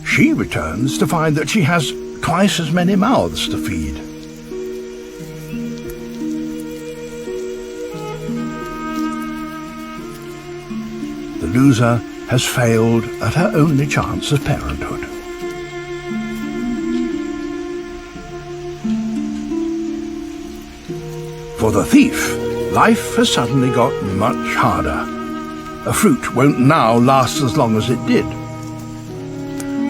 She returns to find that she has twice as many mouths to feed. The loser has failed at her only chance of parenthood. For the thief, life has suddenly got much harder. A fruit won't now last as long as it did.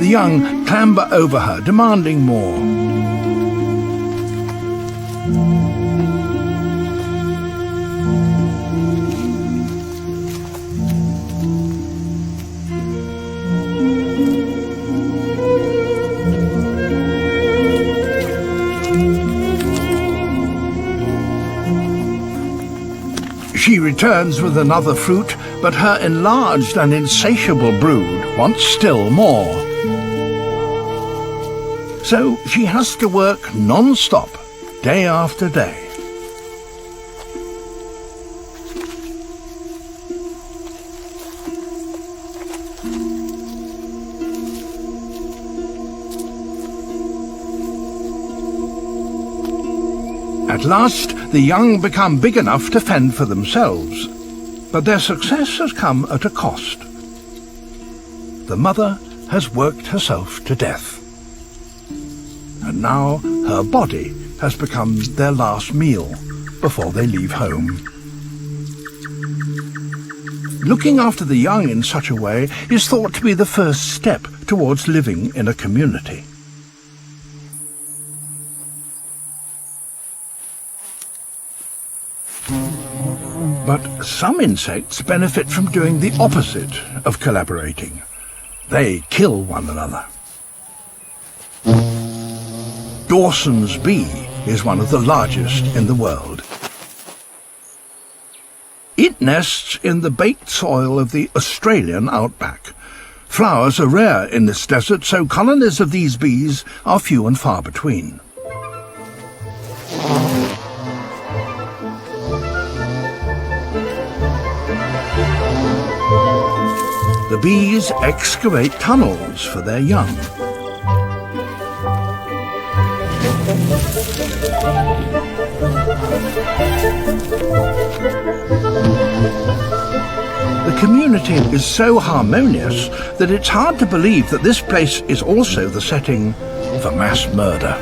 The young clamber over her, demanding more. She returns with another fruit, but her enlarged and insatiable brood wants still more. So she has to work non-stop, day after day. At last, the young become big enough to fend for themselves, but their success has come at a cost. The mother has worked herself to death, and now her body has become their last meal before they leave home. Looking after the young in such a way is thought to be the first step towards living in a community. But some insects benefit from doing the opposite of collaborating. They kill one another. Dawson's bee is one of the largest in the world. It nests in the baked soil of the Australian outback. Flowers are rare in this desert, so colonies of these bees are few and far between. The bees excavate tunnels for their young. The community is so harmonious that it's hard to believe that this place is also the setting for mass murder.